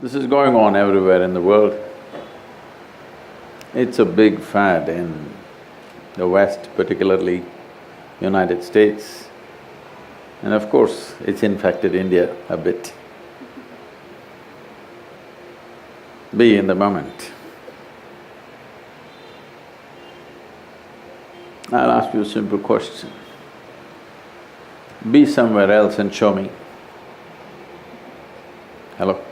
This is going on everywhere in the world. It's a big fad in the West, particularly United States. And of course, it's infected India a bit. Be in the moment. I'll ask you a simple question. Be somewhere else and show me. Hello?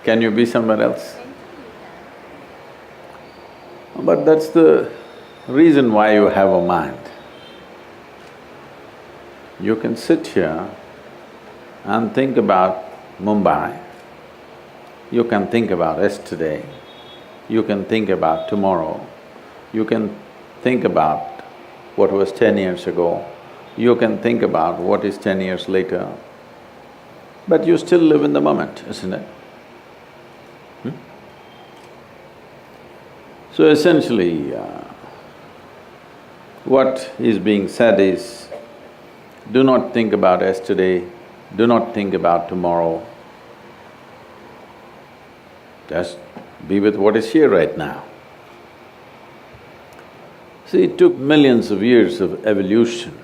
Can you be somewhere else? But that's the reason why you have a mind. You can sit here and think about Mumbai, you can think about yesterday, you can think about tomorrow, you can think about what was 10 years ago, you can think about what is 10 years later, but you still live in the moment, isn't it? So essentially, what is being said is, do not think about yesterday, do not think about tomorrow. Just be with what is here right now. See, it took millions of years of evolution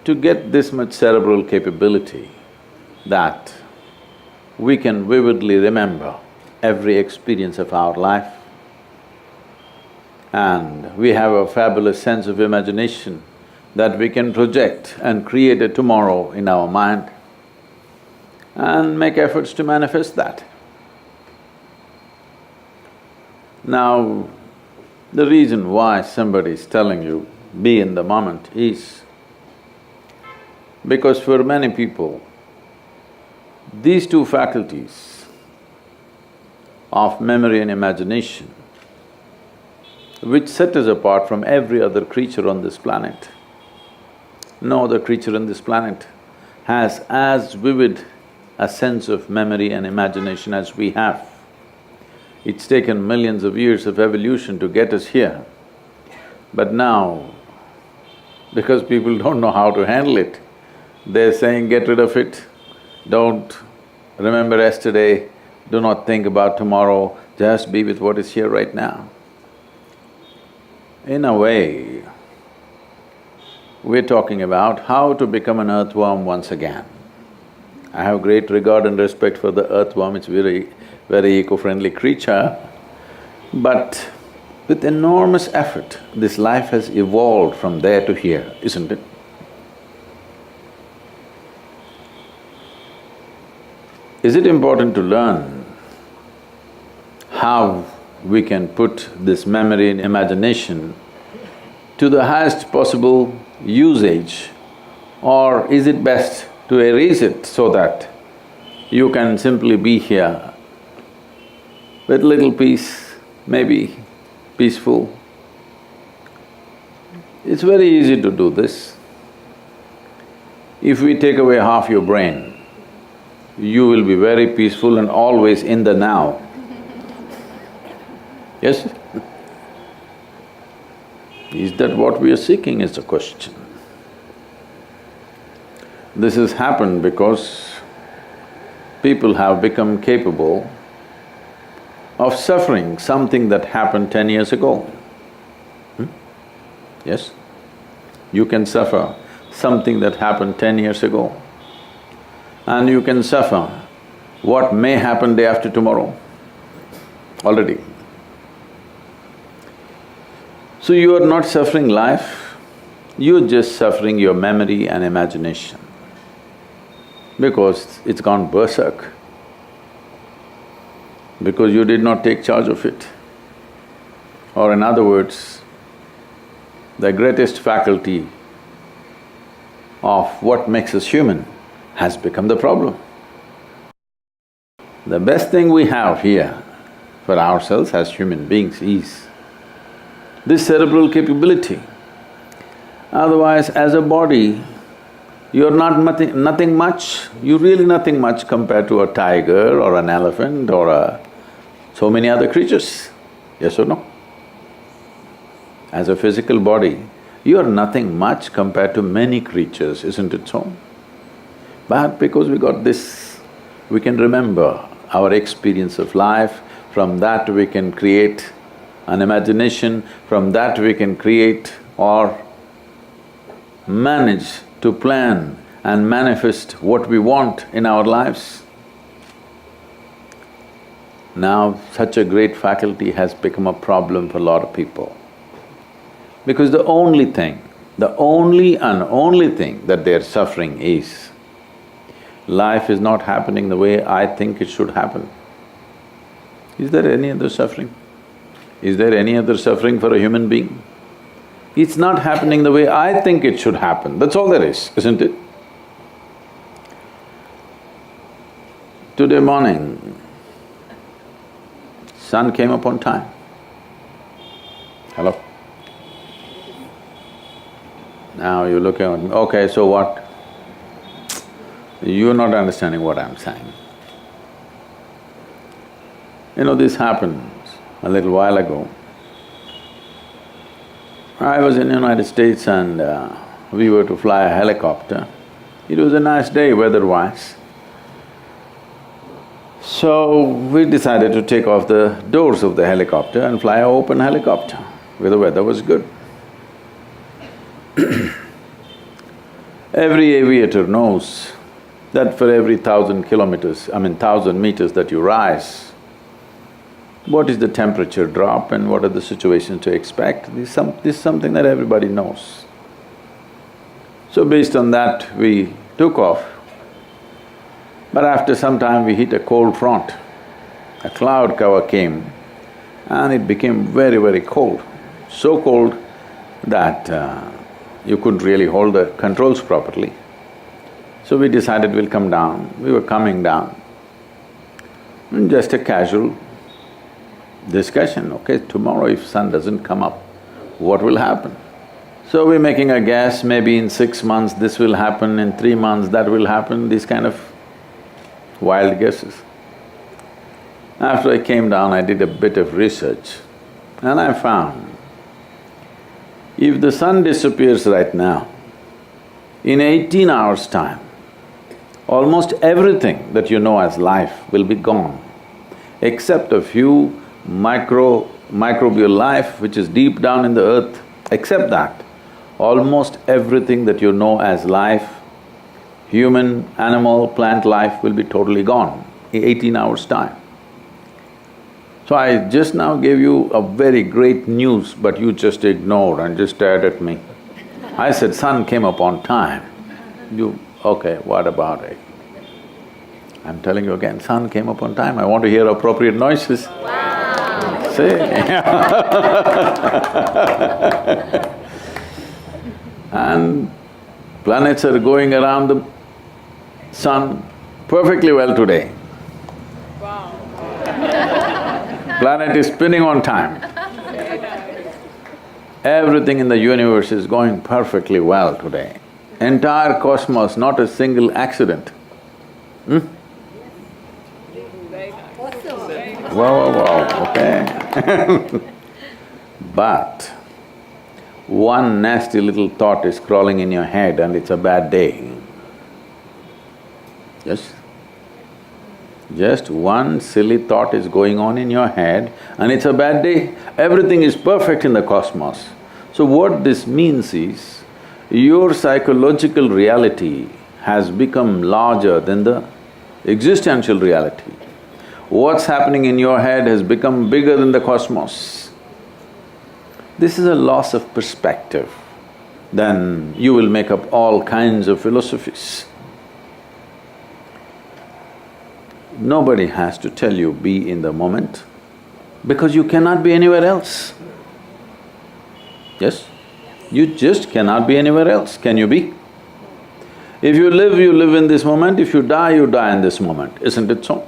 to get this much cerebral capability that we can vividly remember every experience of our life, and we have a fabulous sense of imagination that we can project and create a tomorrow in our mind and make efforts to manifest that. Now, the reason why somebody is telling you, be in the moment is because for many people, these two faculties of memory and imagination, which set us apart from every other creature on this planet. No other creature on this planet has as vivid a sense of memory and imagination as we have. It's taken millions of years of evolution to get us here, but now, because people don't know how to handle it, they're saying, get rid of it, don't remember yesterday, do not think about tomorrow, just be with what is here right now. In a way, we're talking about how to become an earthworm once again. I have great regard and respect for the earthworm, it's very eco-friendly creature, but with enormous effort, this life has evolved from there to here, isn't it? Is it important to learn how we can put this memory and imagination to the highest possible usage, or is it best to erase it so that you can simply be here with little peace, maybe peaceful? It's very easy to do this. If we take away half your brain, you will be very peaceful and always in the now. Yes? Is that what we are seeking is the question. This has happened because people have become capable of suffering something that happened 10 years ago. Yes? You can suffer something that happened 10 years ago, and you can suffer what may happen day after tomorrow already. So you are not suffering life, you're just suffering your memory and imagination because it's gone berserk, because you did not take charge of it. Or in other words, the greatest faculty of what makes us human has become the problem. The best thing we have here for ourselves as human beings is this cerebral capability. Otherwise, as a body, you're nothing much, you're really nothing much compared to a tiger or an elephant or so many other creatures, yes or no? As a physical body, you're nothing much compared to many creatures, isn't it so? But because we got this we can remember our experience of life, from that we can create an imagination, from that we can create or manage to plan and manifest what we want in our lives. Now, such a great faculty has become a problem for a lot of people. Because the only thing that they're suffering is, life is not happening the way I think it should happen. Is there any other suffering? Is there any other suffering for a human being? It's not happening the way I think it should happen, that's all there is, isn't it? Today morning, sun came up on time. Hello? Now you're looking at me, okay, so what? You're not understanding what I'm saying. You know, this happened a little while ago. I was in the United States and we were to fly a helicopter. It was a nice day weather-wise. So we decided to take off the doors of the helicopter and fly an open helicopter, where the weather was good. Every aviator knows that for every 1,000 meters that you rise, what is the temperature drop and what are the situations to expect, this is something that everybody knows. So based on that, we took off. But after some time we hit a cold front. A cloud cover came and it became very, very cold. So cold that you couldn't really hold the controls properly. So we decided we'll come down. We were coming down. And just a casual discussion, okay, tomorrow if sun doesn't come up, what will happen? So we're making a guess, maybe in 6 months this will happen, in 3 months that will happen, these kind of wild guesses. After I came down, I did a bit of research and I found if the sun disappears right now, in 18 hours' time, almost everything that you know as life will be gone, except a few microbial life which is deep down in the earth. Except that, almost everything that you know as life, human, animal, plant life will be totally gone in 18 hours' time. So I just now gave you a very great news, but you just ignored and just stared at me. I said, sun came up on time. You… okay, what about it? I'm telling you again, sun came up on time, I want to hear appropriate noises. Wow. See? And planets are going around the sun perfectly well today. Wow. Planet is spinning on time. Everything in the universe is going perfectly well today. Entire cosmos, not a single accident. Wow, okay. But one nasty little thought is crawling in your head and it's a bad day. Yes? Just one silly thought is going on in your head and it's a bad day. Everything is perfect in the cosmos. So what this means is, your psychological reality has become larger than the existential reality. What's happening in your head has become bigger than the cosmos. This is a loss of perspective. Then you will make up all kinds of philosophies. Nobody has to tell you be in the moment, because you cannot be anywhere else. Yes? You just cannot be anywhere else, can you be? If you live in this moment, if you die in this moment, isn't it so?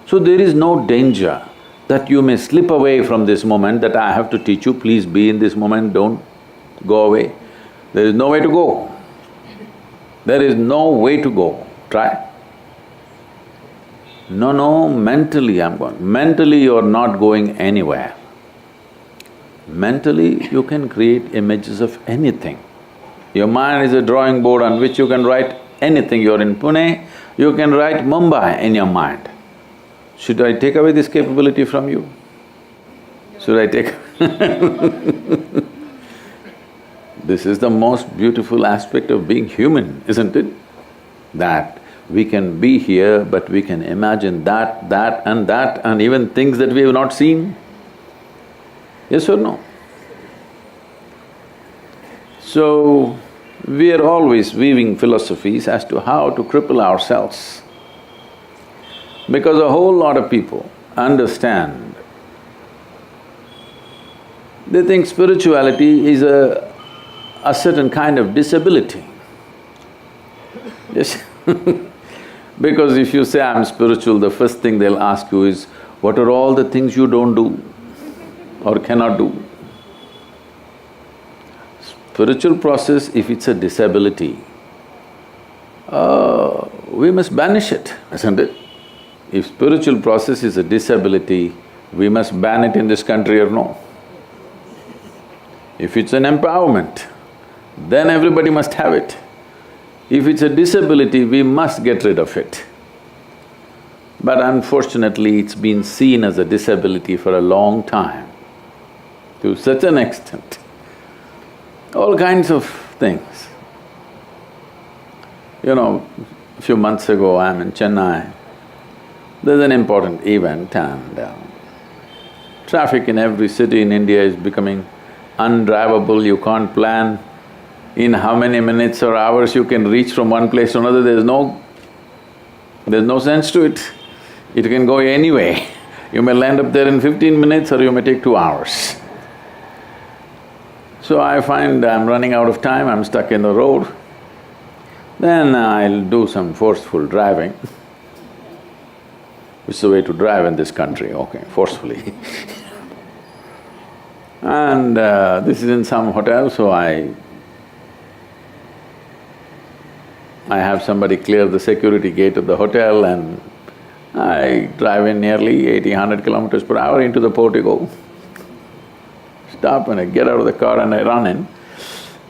So there is no danger that you may slip away from this moment, that I have to teach you, please be in this moment, don't go away. There is no way to go. There is no way to go. Try. No, mentally I'm going. Mentally you're not going anywhere. Mentally you can create images of anything. Your mind is a drawing board on which you can write anything. You're in Pune, you can write Mumbai in your mind. Should I take away this capability from you? Should I take… This is the most beautiful aspect of being human, isn't it? That we can be here, but we can imagine that, and even things that we have not seen. Yes or no? So, we are always weaving philosophies as to how to cripple ourselves. Because a whole lot of people understand, they think spirituality is a certain kind of disability. Yes. Because if you say, I'm spiritual, the first thing they'll ask you is, what are all the things you don't do or cannot do? Spiritual process, if it's a disability, we must banish it, isn't it? If spiritual process is a disability, we must ban it in this country or no? If it's an empowerment, then everybody must have it. If it's a disability, we must get rid of it. But unfortunately, it's been seen as a disability for a long time, to such an extent. All kinds of things. You know, a few months ago, I'm in Chennai. There's an important event and traffic in every city in India is becoming undrivable, you can't plan in how many minutes or hours you can reach from one place to another, there's no sense to it. It can go anyway. You may land up there in 15 minutes or you may take 2 hours. So I find I'm running out of time, I'm stuck in the road. Then I'll do some forceful driving. Which is the way to drive in this country, okay, forcefully. And this is in some hotel, so I have somebody clear the security gate of the hotel and I drive in nearly 80–100 kilometers per hour into the portico. Stop and I get out of the car and I run in.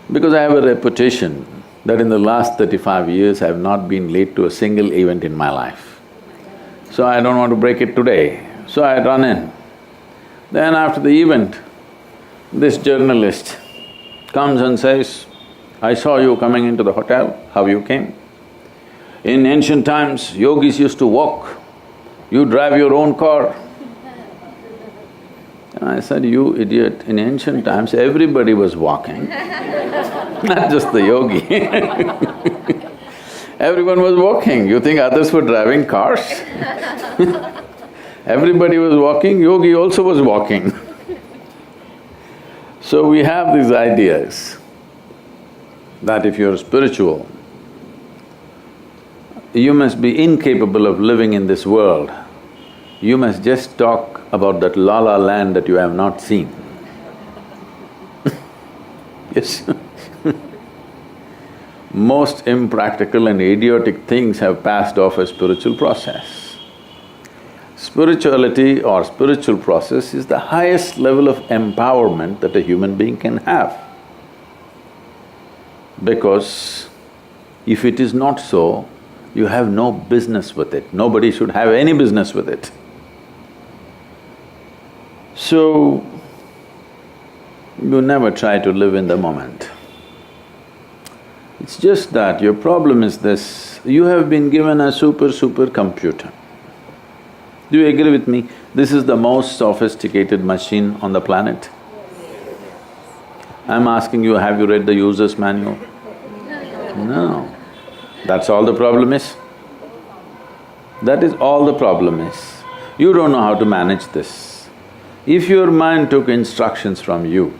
Because I have a reputation that in the last 35 years I have not been late to a single event in my life. So I don't want to break it today, so I run in. Then after the event, this journalist comes and says, I saw you coming into the hotel, how you came? In ancient times, yogis used to walk, you drive your own car. And I said, you idiot, in ancient times everybody was walking, not just the yogi. Everyone was walking, you think others were driving cars? Everybody was walking, yogi also was walking. So we have these ideas that if you're spiritual, you must be incapable of living in this world. You must just talk about that la-la land that you have not seen. Yes. Most impractical and idiotic things have passed off as spiritual process. Spirituality or spiritual process is the highest level of empowerment that a human being can have. Because if it is not so, you have no business with it, nobody should have any business with it. So, you never try to live in the moment. It's just that your problem is this, you have been given a super computer. Do you agree with me? This is the most sophisticated machine on the planet. I'm asking you, have you read the user's manual? No. That's all the problem is. That is all the problem is. You don't know how to manage this. If your mind took instructions from you,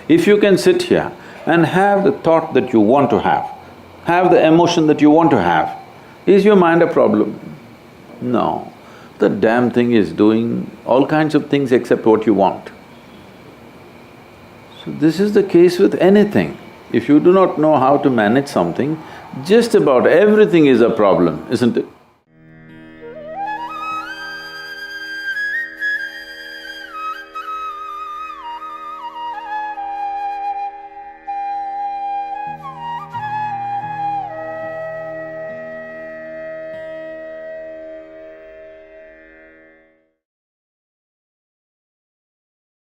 if you can sit here and have the thought that you want to have the emotion that you want to have, is your mind a problem? No. The damn thing is doing all kinds of things except what you want. So this is the case with anything. If you do not know how to manage something, just about everything is a problem, isn't it?